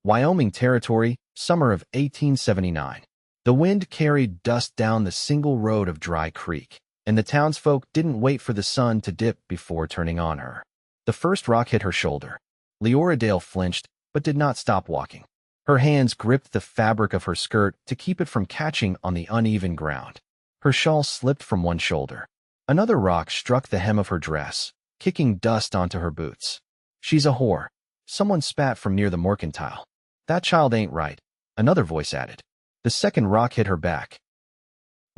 Wyoming Territory, summer of 1879. The wind carried dust down the single road of Dry Creek, and the townsfolk didn't wait for the sun to dip before turning on her. The first rock hit her shoulder. Liora Dale flinched, but did not stop walking. Her hands gripped the fabric of her skirt to keep it from catching on the uneven ground. Her shawl slipped from one shoulder. Another rock struck the hem of her dress, kicking dust onto her boots. "She's a whore." Someone spat from near the mercantile. "That child ain't right," another voice added. The second rock hit her back.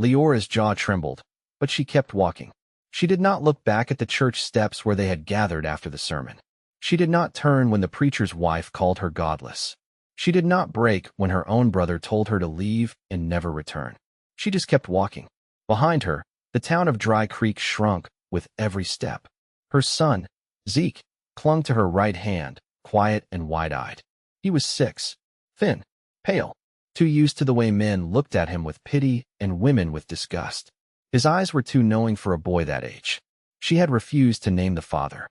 Leora's jaw trembled, but she kept walking. She did not look back at the church steps where they had gathered after the sermon. She did not turn when the preacher's wife called her godless. She did not break when her own brother told her to leave and never return. She just kept walking. Behind her, the town of Dry Creek shrunk with every step. Her son, Zeke, clung to her right hand, quiet and wide-eyed. He was 6, thin, pale, too used to the way men looked at him with pity and women with disgust. His eyes were too knowing for a boy that age. She had refused to name the father,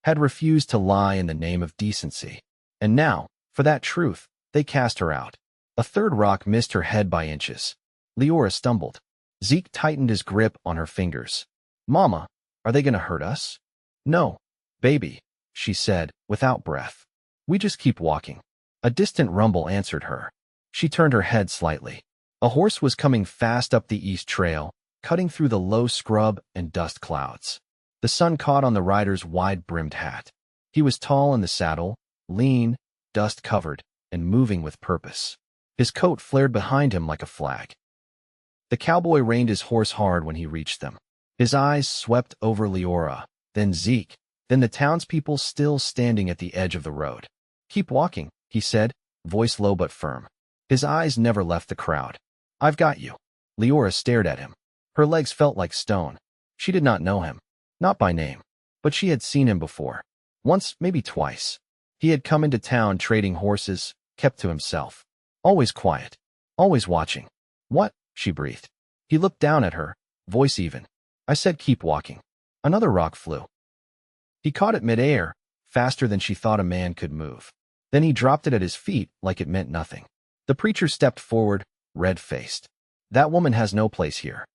had refused to lie in the name of decency. And now, for that truth, they cast her out. A third rock missed her head by inches. Leora stumbled. Zeke tightened his grip on her fingers. "Mama, are they going to hurt us?" "No, baby," she said, without breath. "We just keep walking." A distant rumble answered her. She turned her head slightly. A horse was coming fast up the east trail, cutting through the low scrub and dust clouds. The sun caught on the rider's wide-brimmed hat. He was tall in the saddle, lean, dust-covered, and moving with purpose. His coat flared behind him like a flag. The cowboy reined his horse hard when he reached them. His eyes swept over Leora, then Zeke, then the townspeople still standing at the edge of the road. "Keep walking," he said, voice low but firm. His eyes never left the crowd. "I've got you." Leora stared at him. Her legs felt like stone. She did not know him, not by name, but she had seen him before. Once, maybe twice. He had come into town trading horses, kept to himself. Always quiet, always watching. "What?" she breathed. He looked down at her, voice even. "I said keep walking." Another rock flew. He caught it mid-air, faster than she thought a man could move. Then he dropped it at his feet like it meant nothing. The preacher stepped forward, red-faced. "That woman has no place here."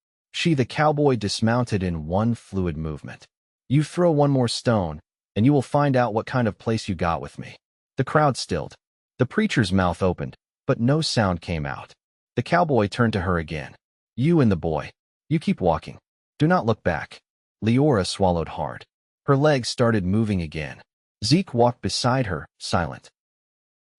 The cowboy dismounted in one fluid movement. "You throw one more stone, and you will find out what kind of place you got with me." The crowd stilled. The preacher's mouth opened, but no sound came out. The cowboy turned to her again. "You and the boy. You keep walking. Do not look back." Leora swallowed hard. Her legs started moving again. Zeke walked beside her, silent.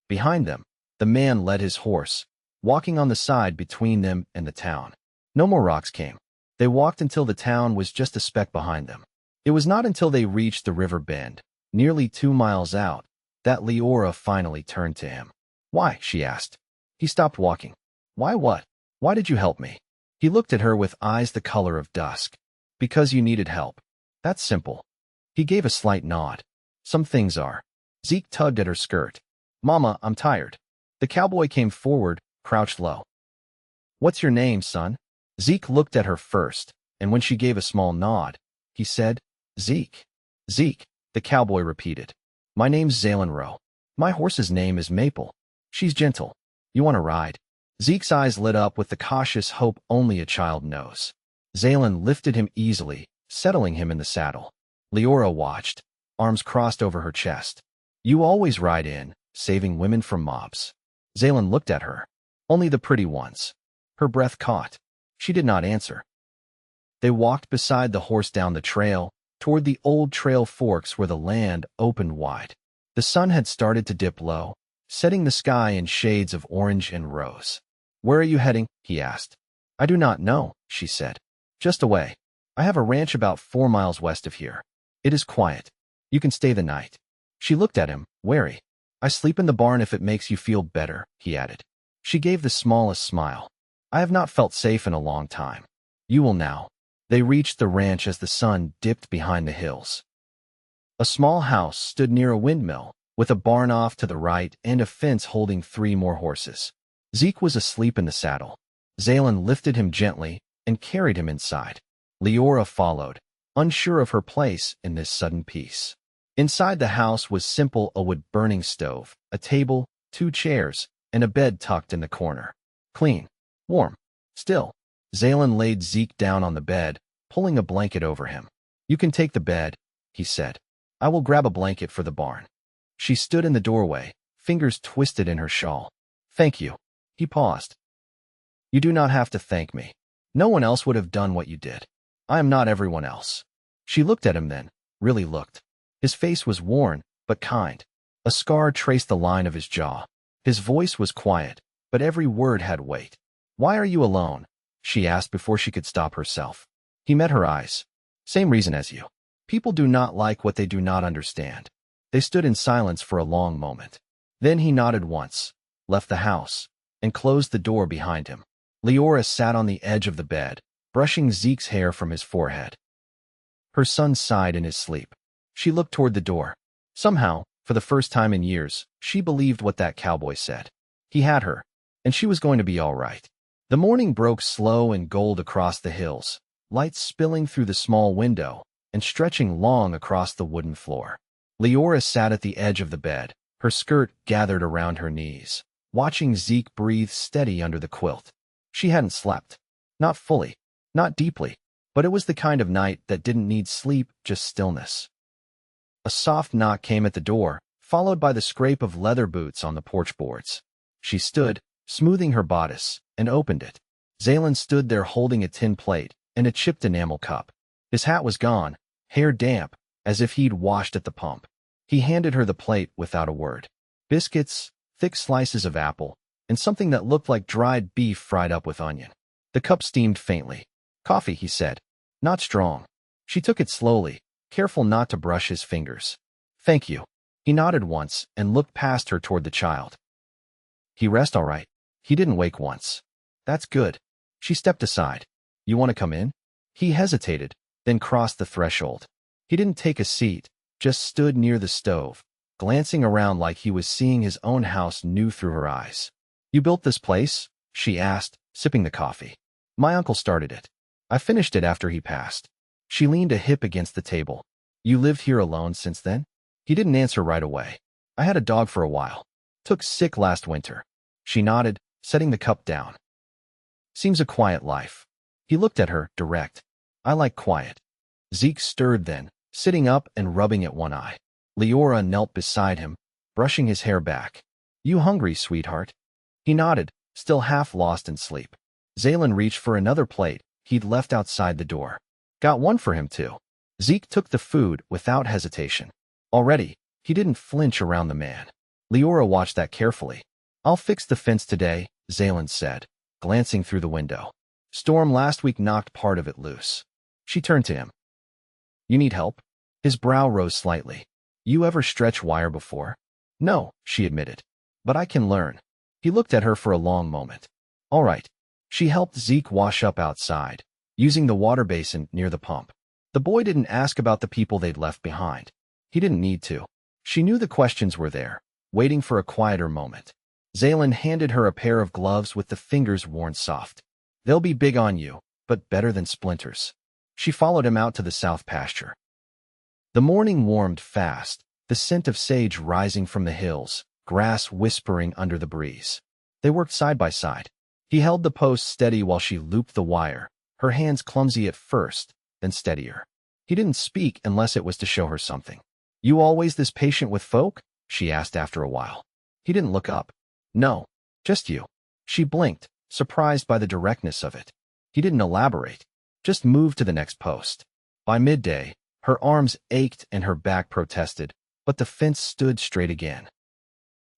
Behind them, the man led his horse, walking on the side between them and the town. No more rocks came. They walked until the town was just a speck behind them. It was not until they reached the river bend, nearly 2 miles out, that Leora finally turned to him. "Why?" she asked. He stopped walking. "Why what? Why did you help me?" He looked at her with eyes the color of dusk. "Because you needed help. That's simple." He gave a slight nod. "Some things are." Zeke tugged at her skirt. "Mama, I'm tired." The cowboy came forward, crouched low. "What's your name, son?" Zeke looked at her first, and when she gave a small nod, he said, "Zeke." "Zeke," the cowboy repeated. "My name's Xalen Rowe. My horse's name is Maple. She's gentle. You want to ride?" Zeke's eyes lit up with the cautious hope only a child knows. Xalen lifted him easily, settling him in the saddle. Leora watched, arms crossed over her chest. "You always ride in, saving women from mobs." Xalen looked at her. "Only the pretty ones." Her breath caught. She did not answer. They walked beside the horse down the trail, toward the old trail forks where the land opened wide. The sun had started to dip low, setting the sky in shades of orange and rose. "Where are you heading?" he asked. "I do not know," she said. "Just away. I have a ranch about 4 miles west of here. It is quiet. You can stay the night." She looked at him, wary. "I sleep in the barn if it makes you feel better," he added. She gave the smallest smile. "I have not felt safe in a long time. You will now." They reached the ranch as the sun dipped behind the hills. A small house stood near a windmill, with a barn off to the right and a fence holding 3 more horses. Zeke was asleep in the saddle. Xalen lifted him gently and carried him inside. Leora followed, unsure of her place in this sudden peace. Inside the house was simple: a wood-burning stove, a table, 2 chairs, and a bed tucked in the corner. Clean. Warm. Still. Xalen laid Zeke down on the bed, pulling a blanket over him. You can take the bed, he said. I will grab a blanket for the barn. She stood in the doorway, fingers twisted in her shawl. Thank you. He paused. You do not have to thank me. No one else would have done what you did. I am not everyone else. She looked at him then, really looked. His face was worn, but kind. A scar traced the line of his jaw. His voice was quiet, but every word had weight. Why are you alone? She asked before she could stop herself. He met her eyes. Same reason as you. People do not like what they do not understand. They stood in silence for a long moment. Then he nodded once, left the house, and closed the door behind him. Liora sat on the edge of the bed, brushing Zeke's hair from his forehead. Her son sighed in his sleep. She looked toward the door. Somehow, for the first time in years, she believed what that cowboy said. He had her, and she was going to be all right. The morning broke slow and gold across the hills, lights spilling through the small window and stretching long across the wooden floor. Liora sat at the edge of the bed, her skirt gathered around her knees, watching Zeke breathe steady under the quilt. She hadn't slept. Not fully, not deeply, but it was the kind of night that didn't need sleep, just stillness. A soft knock came at the door, followed by the scrape of leather boots on the porch boards. She stood, smoothing her bodice, and opened it. Xalen stood there holding a tin plate and a chipped enamel cup. His hat was gone, hair damp, as if he'd washed at the pump. He handed her the plate without a word. Biscuits, thick slices of apple, and something that looked like dried beef fried up with onion. The cup steamed faintly. Coffee, he said. Not strong. She took it slowly, careful not to brush his fingers. Thank you. He nodded once and looked past her toward the child. He rest all right. He didn't wake once. That's good. She stepped aside. You want to come in? He hesitated, then crossed the threshold. He didn't take a seat, just stood near the stove, glancing around like he was seeing his own house new through her eyes. You built this place? She asked, sipping the coffee. My uncle started it. I finished it after he passed. She leaned a hip against the table. You lived here alone since then? He didn't answer right away. I had a dog for a while. Took sick last winter. She nodded, setting the cup down. Seems a quiet life. He looked at her, direct. I like quiet. Zeke stirred then, sitting up and rubbing at one eye. Liora knelt beside him, brushing his hair back. You hungry, sweetheart? He nodded, still half lost in sleep. Xalen reached for another plate he'd left outside the door. Got one for him, too. Zeke took the food without hesitation. Already, he didn't flinch around the man. Liora watched that carefully. I'll fix the fence today, Xalen said, glancing through the window. Storm last week knocked part of it loose. She turned to him. You need help? His brow rose slightly. You ever stretch wire before? No, she admitted. But I can learn. He looked at her for a long moment. All right. She helped Zeke wash up outside, using the water basin near the pump. The boy didn't ask about the people they'd left behind. He didn't need to. She knew the questions were there, waiting for a quieter moment. Xalen handed her a pair of gloves with the fingers worn soft. They'll be big on you, but better than splinters. She followed him out to the south pasture. The morning warmed fast, the scent of sage rising from the hills, grass whispering under the breeze. They worked side by side. He held the post steady while she looped the wire, her hands clumsy at first, then steadier. He didn't speak unless it was to show her something. You always this patient with folk? She asked after a while. He didn't look up. No, just you. She blinked, surprised by the directness of it. He didn't elaborate, just moved to the next post. By midday, her arms ached and her back protested, but the fence stood straight again.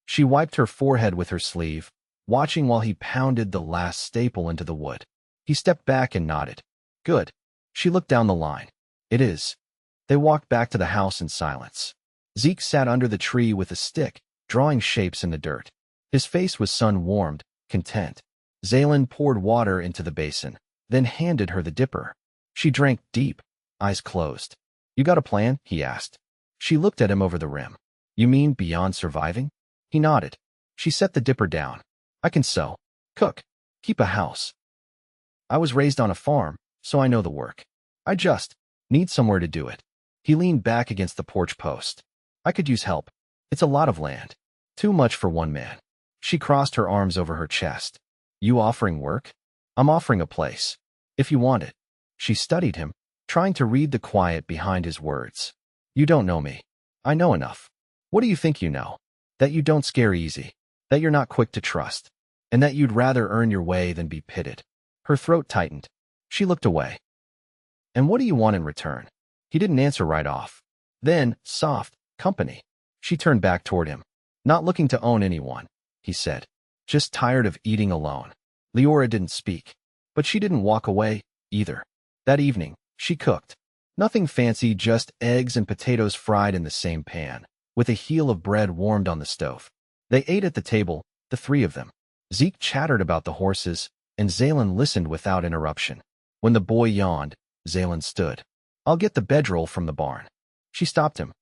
She wiped her forehead with her sleeve, watching while he pounded the last staple into the wood. He stepped back and nodded. Good. She looked down the line. It is. They walked back to the house in silence. Zeke sat under the tree with a stick, drawing shapes in the dirt. His face was sun-warmed, content. Xalen poured water into the basin, then handed her the dipper. She drank deep, eyes closed. You got a plan? He asked. She looked at him over the rim. You mean beyond surviving? He nodded. She set the dipper down. I can sew, cook, keep a house. I was raised on a farm, so I know the work. I just need somewhere to do it. He leaned back against the porch post. I could use help. It's a lot of land. Too much for one man. She crossed her arms over her chest. You offering work? I'm offering a place. If you want it. She studied him, trying to read the quiet behind his words. You don't know me. I know enough. What do you think you know? That you don't scare easy. That you're not quick to trust. And that you'd rather earn your way than be pitted. Her throat tightened. She looked away. And what do you want in return? He didn't answer right off. Then, soft, company. She turned back toward him. Not looking to own anyone, he said. Just tired of eating alone. Liora didn't speak. But she didn't walk away, either. That evening, she cooked. Nothing fancy, just eggs and potatoes fried in the same pan, with a heel of bread warmed on the stove. They ate at the table, the three of them. Zeke chattered about the horses, and Xalen listened without interruption. When the boy yawned, Xalen stood. I'll get the bedroll from the barn. She stopped him.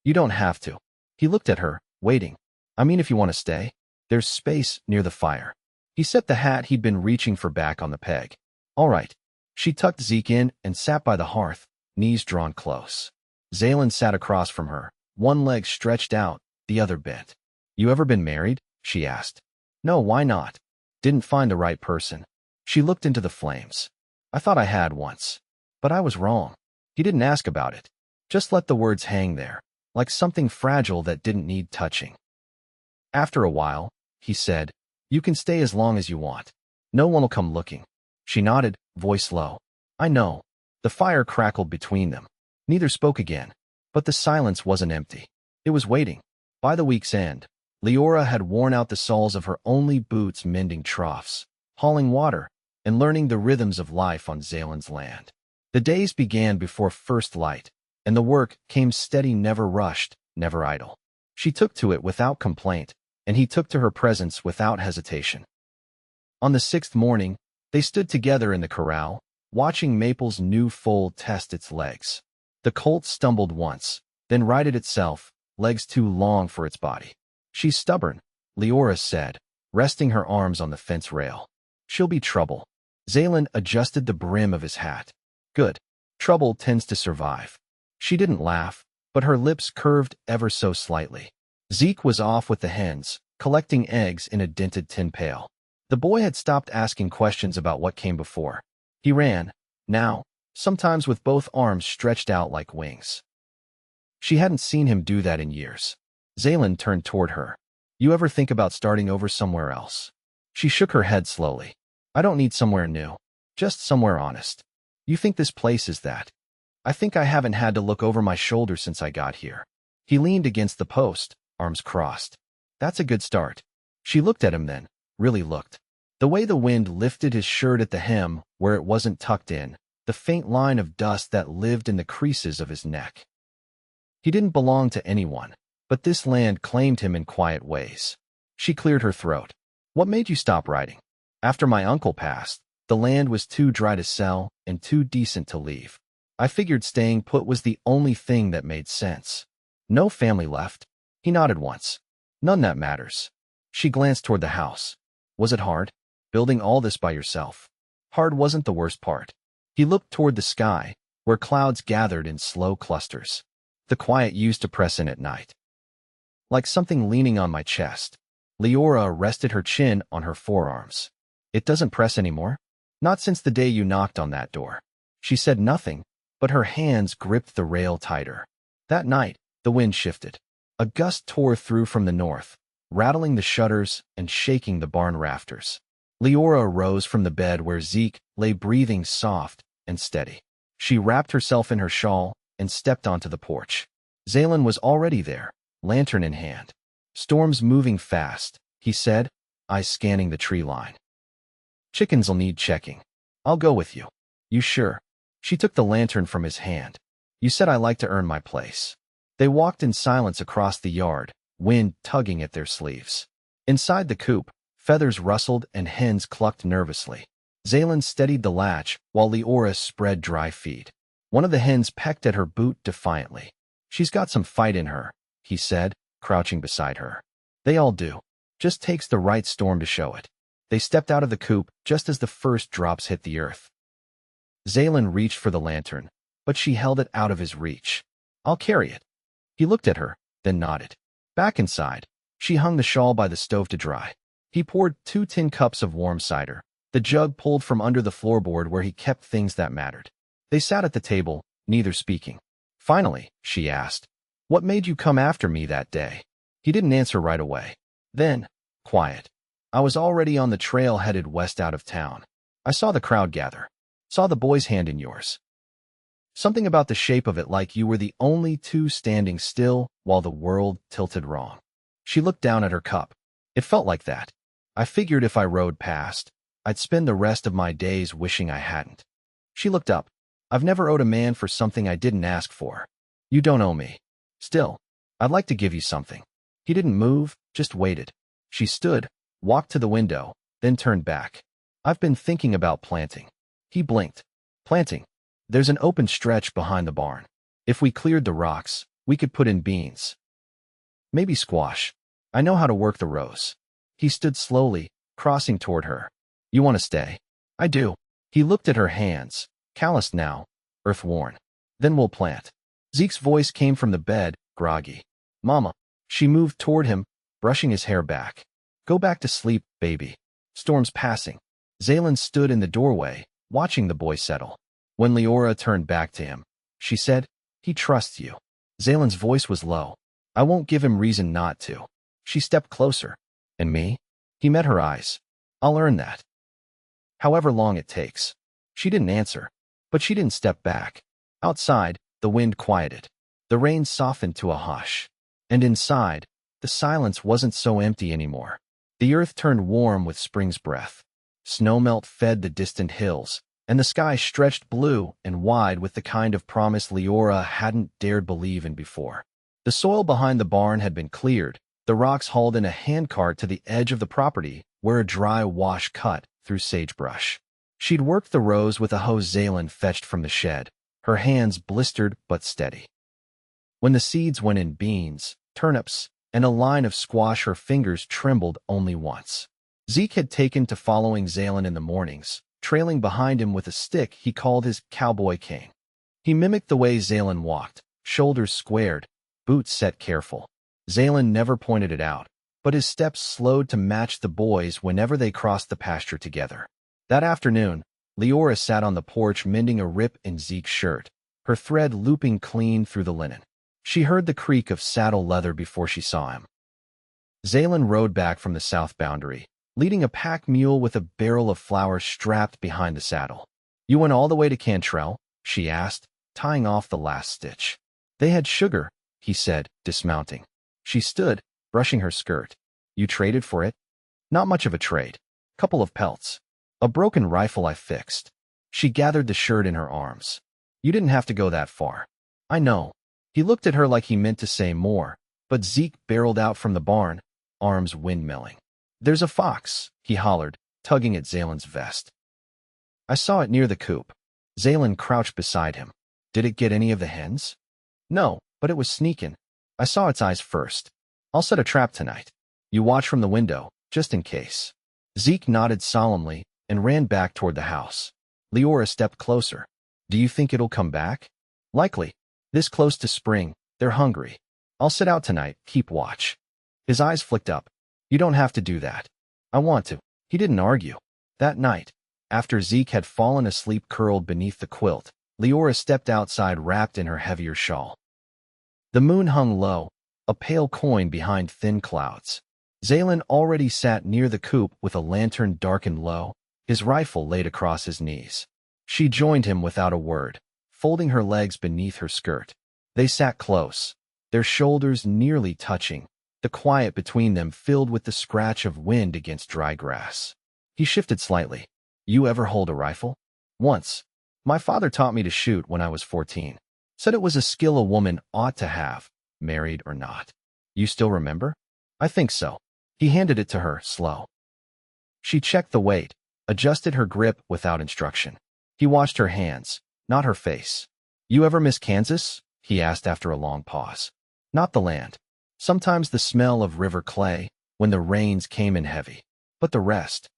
You don't have to. He looked at her, waiting. I mean, if you want to stay. There's space near the fire. He set the hat he'd been reaching for back on the peg. All right. She tucked Zeke in and sat by the hearth, knees drawn close. Xalen sat across from her, one leg stretched out, the other bent. You ever been married? She asked. No, why not? Didn't find the right person. She looked into the flames. I thought I had once. But I was wrong. He didn't ask about it. Just let the words hang there, like something fragile that didn't need touching. After a while, he said, you can stay as long as you want. No one will come looking. She nodded, voice low. I know. The fire crackled between them. Neither spoke again. But the silence wasn't empty. It was waiting. By the week's end, Liora had worn out the soles of her only boots mending troughs, hauling water, and learning the rhythms of life on Xalen's land. The days began before first light, and the work came steady, never rushed, never idle. She took to it without complaint, and he took to her presence without hesitation. On the 6th morning, they stood together in the corral, watching Maple's new foal test its legs. The colt stumbled once, then righted itself, legs too long for its body. She's stubborn, Liora said, resting her arms on the fence rail. She'll be trouble. Xalen adjusted the brim of his hat. Good. Trouble tends to survive. She didn't laugh, but her lips curved ever so slightly. Zeke was off with the hens, collecting eggs in a dented tin pail. The boy had stopped asking questions about what came before. He ran, now, sometimes with both arms stretched out like wings. She hadn't seen him do that in years. Xalen turned toward her. You ever think about starting over somewhere else? She shook her head slowly. I don't need somewhere new. Just somewhere honest. You think this place is that? I think I haven't had to look over my shoulder since I got here. He leaned against the post, arms crossed. That's a good start. She looked at him then, really looked. The way the wind lifted his shirt at the hem where it wasn't tucked in, the faint line of dust that lived in the creases of his neck. He didn't belong to anyone, but this land claimed him in quiet ways. She cleared her throat. What made you stop writing? After my uncle passed, the land was too dry to sell and too decent to leave. I figured staying put was the only thing that made sense. No family left. He nodded once. None that matters. She glanced toward the house. Was it hard? Building all this by yourself? Hard wasn't the worst part. He looked toward the sky, where clouds gathered in slow clusters. The quiet used to press in at night. Like something leaning on my chest. Liora rested her chin on her forearms. It doesn't press anymore? Not since the day you knocked on that door. She said nothing, but her hands gripped the rail tighter. That night, the wind shifted. A gust tore through from the north, rattling the shutters and shaking the barn rafters. Liora rose from the bed where Zeke lay breathing soft and steady. She wrapped herself in her shawl and stepped onto the porch. Xalen was already there, lantern in hand. Storm's moving fast, he said, eyes scanning the tree line. Chickens'll need checking. I'll go with you. You sure? She took the lantern from his hand. You said I like to earn my place. They walked in silence across the yard, wind tugging at their sleeves. Inside the coop, feathers rustled and hens clucked nervously. Xalen steadied the latch while Liora spread dry feed. One of the hens pecked at her boot defiantly. She's got some fight in her, he said, crouching beside her. They all do. Just takes the right storm to show it. They stepped out of the coop just as the first drops hit the earth. Xalen reached for the lantern, but she held it out of his reach. I'll carry it. He looked at her, then nodded. Back inside, She hung the shawl by the stove to dry. He poured 2 tin cups of warm cider, the jug pulled from under the floorboard where he kept things that mattered. They sat at the table, neither speaking. Finally, she asked, "What made you come after me that day?" He didn't answer right away. Then, quiet. "I was already on the trail headed west out of town. I saw the crowd gather. Saw the boy's hand in yours. Something about the shape of it, like you were the only two standing still while the world tilted wrong." She looked down at her cup. "It felt like that. I figured if I rode past, I'd spend the rest of my days wishing I hadn't." She looked up. "I've never owed a man for something I didn't ask for. You don't owe me. Still, I'd like to give you something." He didn't move, just waited. She stood, walked to the window, then turned back. "I've been thinking about planting." He blinked. "Planting? There's an open stretch behind the barn. If we cleared the rocks, we could put in beans. Maybe squash. I know how to work the rows." He stood slowly, crossing toward her. "You want to stay?" "I do." He looked at her hands, calloused now, earth-worn. "Then we'll plant." Zeke's voice came from the bed, groggy. "Mama." She moved toward him, brushing his hair back. "Go back to sleep, baby. Storm's passing." Xalen stood in the doorway, watching the boy settle. When Liora turned back to him, she said, "He trusts you." Xalen's voice was low. "I won't give him reason not to." She stepped closer. "And me?" He met her eyes. "I'll earn that. However long it takes." She didn't answer, but she didn't step back. Outside, the wind quieted. The rain softened to a hush. And inside, the silence wasn't so empty anymore. The earth turned warm with spring's breath. Snowmelt fed the distant hills, and the sky stretched blue and wide with the kind of promise Liora hadn't dared believe in before. The soil behind the barn had been cleared, the rocks hauled in a handcart to the edge of the property where a dry wash cut through sagebrush. She'd worked the rows with a hose Xalen fetched from the shed, her hands blistered but steady. When the seeds went in beans, turnips, and a line of squash, her fingers trembled only once. Zeke had taken to following Xalen in the mornings, trailing behind him with a stick he called his cowboy cane. He mimicked the way Xalen walked, shoulders squared, boots set careful. Xalen never pointed it out, but his steps slowed to match the boys whenever they crossed the pasture together. That afternoon, Liora sat on the porch mending a rip in Zeke's shirt, her thread looping clean through the linen. She heard the creak of saddle leather before she saw him. Xalen rode back from the south boundary, leading a pack mule with a barrel of flour strapped behind the saddle. "You went all the way to Cantrell?" she asked, tying off the last stitch. "They had sugar," he said, dismounting. She stood, brushing her skirt. "You traded for it?" "Not much of a trade. Couple of pelts. A broken rifle I fixed." She gathered the shirt in her arms. "You didn't have to go that far." "I know." He looked at her like he meant to say more, but Zeke barreled out from the barn, arms windmilling. "There's a fox," he hollered, tugging at Xalen's vest. "I saw it near the coop." Xalen crouched beside him. "Did it get any of the hens?" "No, but it was sneaking. I saw its eyes first. I'll set a trap tonight. You watch from the window, just in case." Zeke nodded solemnly and ran back toward the house. Liora stepped closer. "Do you think it'll come back?" "Likely. This close to spring, they're hungry. I'll sit out tonight, keep watch." His eyes flicked up. "You don't have to do that." "I want to." He didn't argue. That night, after Zeke had fallen asleep curled beneath the quilt, Liora stepped outside wrapped in her heavier shawl. The moon hung low, a pale coin behind thin clouds. Xalen already sat near the coop with a lantern darkened low, his rifle laid across his knees. She joined him without a word, folding her legs beneath her skirt. They sat close, their shoulders nearly touching, the quiet between them filled with the scratch of wind against dry grass. He shifted slightly. "You ever hold a rifle?" "Once. My father taught me to shoot when I was 14. Said it was a skill a woman ought to have, married or not." "You still remember?" "I think so." He handed it to her, slow. She checked the weight, adjusted her grip without instruction. He watched her hands, not her face. "You ever miss Kansas?" he asked after a long pause. "Not the land. Sometimes the smell of river clay, when the rains came in heavy. But the rest?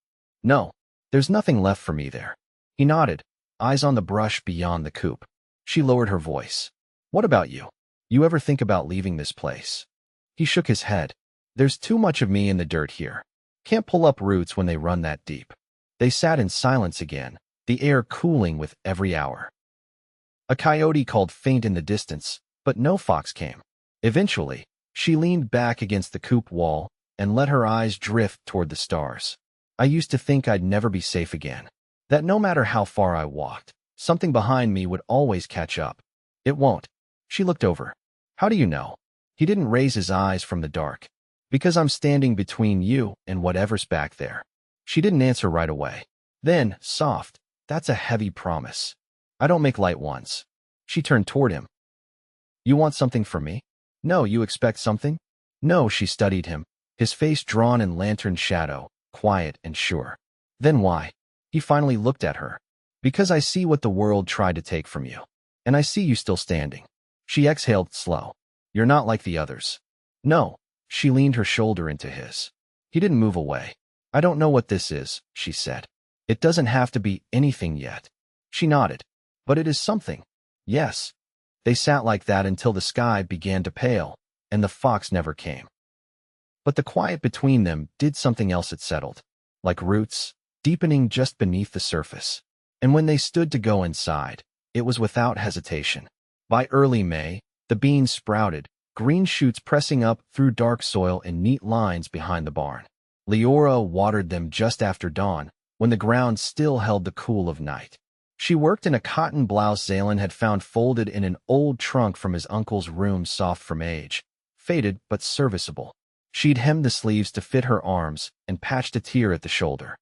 No, there's nothing left for me there." He nodded, eyes on the brush beyond the coop. She lowered her voice. "What about you? You ever think about leaving this place?" He shook his head. There's too much of me in the dirt here. Can't pull up roots when they run that deep. They sat in silence again, the air cooling with every hour. A coyote called faint in the distance, but no fox came. Eventually, she leaned back against the coop wall and let her eyes drift toward the stars. I used to think I'd never be safe again, that no matter how far I walked, something behind me would always catch up. It won't. She looked over. How do you know? He didn't raise his eyes from the dark. Because I'm standing between you and whatever's back there. She didn't answer right away. Then, soft, that's a heavy promise. I don't make light ones. She turned toward him. You want something from me? No, you expect something? No, she studied him, his face drawn in lantern shadow, quiet and sure. Then why? He finally looked at her. Because I see what the world tried to take from you. And I see you still standing. She exhaled slow. You're not like the others. No. She leaned her shoulder into his. He didn't move away. I don't know what this is, she said. It doesn't have to be anything yet. She nodded. But it is something. Yes. They sat like that until the sky began to pale, and the fox never came. But the quiet between them did something else. It settled, like roots, deepening just beneath the surface. And when they stood to go inside, it was without hesitation. By early May, the beans sprouted, green shoots pressing up through dark soil in neat lines behind the barn. Liora watered them just after dawn, when the ground still held the cool of night. She worked in a cotton blouse Xalen had found folded in an old trunk from his uncle's room, soft from age, faded but serviceable. She'd hemmed the sleeves to fit her arms and patched a tear at the shoulder.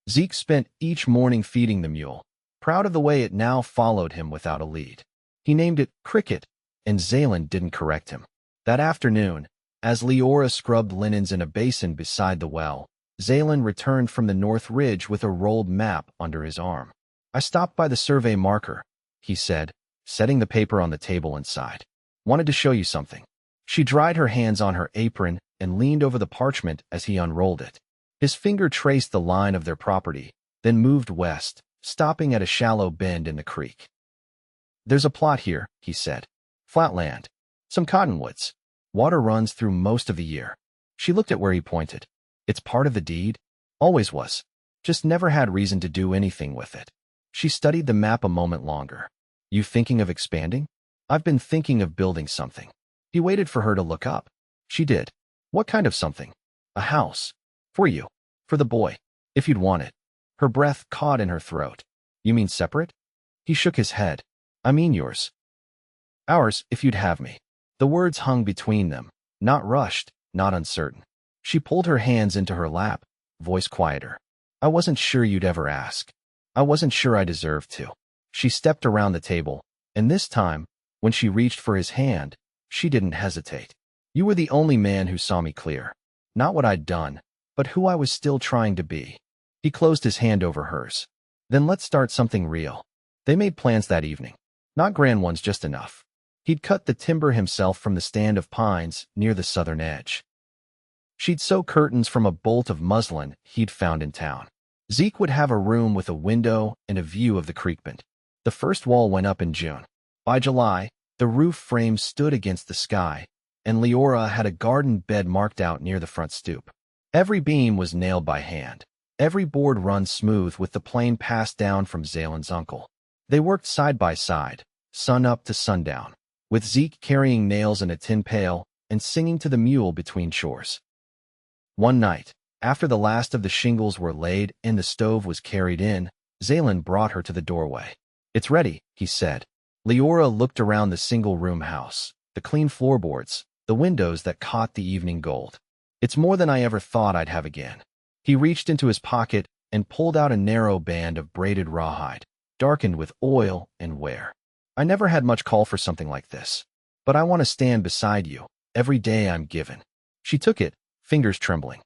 Zeke spent each morning feeding the mule, proud of the way it now followed him without a lead. He named it Cricket, and Xalen didn't correct him. That afternoon, as Liora scrubbed linens in a basin beside the well, Xalen returned from the North Ridge with a rolled map under his arm. I stopped by the survey marker, he said, setting the paper on the table inside. Wanted to show you something. She dried her hands on her apron and leaned over the parchment as he unrolled it. His finger traced the line of their property, then moved west, stopping at a shallow bend in the creek. There's a plot here, he said. Flat land. Some cottonwoods. Water runs through most of the year. She looked at where he pointed. It's part of the deed. Always was. Just never had reason to do anything with it. She studied the map a moment longer. You thinking of expanding? I've been thinking of building something. He waited for her to look up. She did. What kind of something? A house. For you. For the boy. If you'd want it. Her breath caught in her throat. You mean separate? He shook his head. I mean yours. Ours, if you'd have me. The words hung between them, not rushed, not uncertain. She pulled her hands into her lap, voice quieter. I wasn't sure you'd ever ask. I wasn't sure I deserved to. She stepped around the table, and this time, when she reached for his hand, she didn't hesitate. You were the only man who saw me clear. Not what I'd done, but who I was still trying to be. He closed his hand over hers. Then let's start something real. They made plans that evening. Not grand ones, just enough. He'd cut the timber himself from the stand of pines near the southern edge. She'd sew curtains from a bolt of muslin he'd found in town. Zeke would have a room with a window and a view of the creekbed. The first wall went up in June. By July, the roof frame stood against the sky, and Liora had a garden bed marked out near the front stoop. Every beam was nailed by hand. Every board run smooth with the plane passed down from Xalen's uncle. They worked side by side, sun up to sundown, with Zeke carrying nails in a tin pail and singing to the mule between chores. One night, after the last of the shingles were laid and the stove was carried in, Xalen brought her to the doorway. It's ready, he said. Liora looked around the single-room house, the clean floorboards, the windows that caught the evening gold. It's more than I ever thought I'd have again. He reached into his pocket and pulled out a narrow band of braided rawhide, darkened with oil and wear. I never had much call for something like this, but I want to stand beside you every day I'm given. She took it, fingers trembling.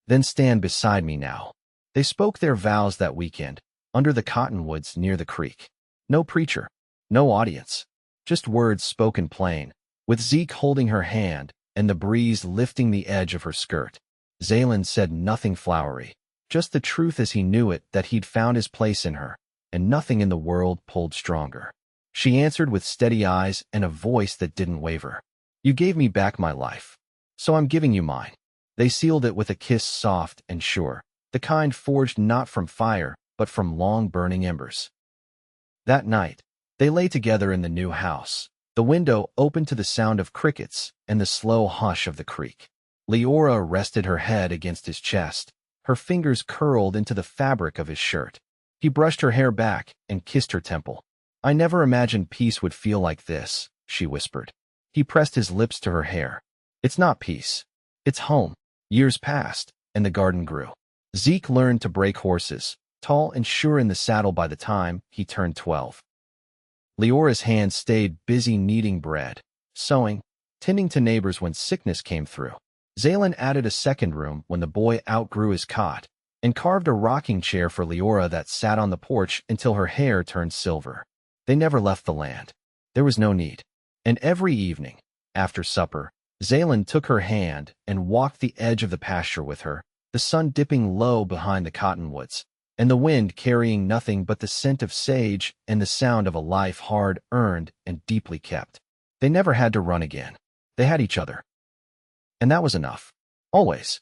Then stand beside me now. They spoke their vows that weekend, under the cottonwoods near the creek. No preacher, no audience, just words spoken plain, with Zeke holding her hand and the breeze lifting the edge of her skirt. Xalen said nothing flowery, just the truth as he knew it, that he'd found his place in her, and nothing in the world pulled stronger. She answered with steady eyes and a voice that didn't waver. You gave me back my life. so I'm giving you mine." They sealed it with a kiss soft and sure, the kind forged not from fire, but from long-burning embers. That night, they lay together in the new house, the window open to the sound of crickets and the slow hush of the creek. Liora rested her head against his chest, her fingers curled into the fabric of his shirt. He brushed her hair back and kissed her temple. "I never imagined peace would feel like this," she whispered. He pressed his lips to her hair. "It's not peace. It's home." Years passed, and the garden grew. Zeke learned to break horses, tall and sure in the saddle by the time he turned 12. Leora's hands stayed busy kneading bread, sewing, tending to neighbors when sickness came through. Xalen added a second room when the boy outgrew his cot, and carved a rocking chair for Liora that sat on the porch until her hair turned silver. They never left the land. There was no need. And every evening, after supper, Xalen took her hand and walked the edge of the pasture with her, the sun dipping low behind the cottonwoods, and the wind carrying nothing but the scent of sage and the sound of a life hard-earned and deeply kept. They never had to run again. They had each other. And that was enough. Always.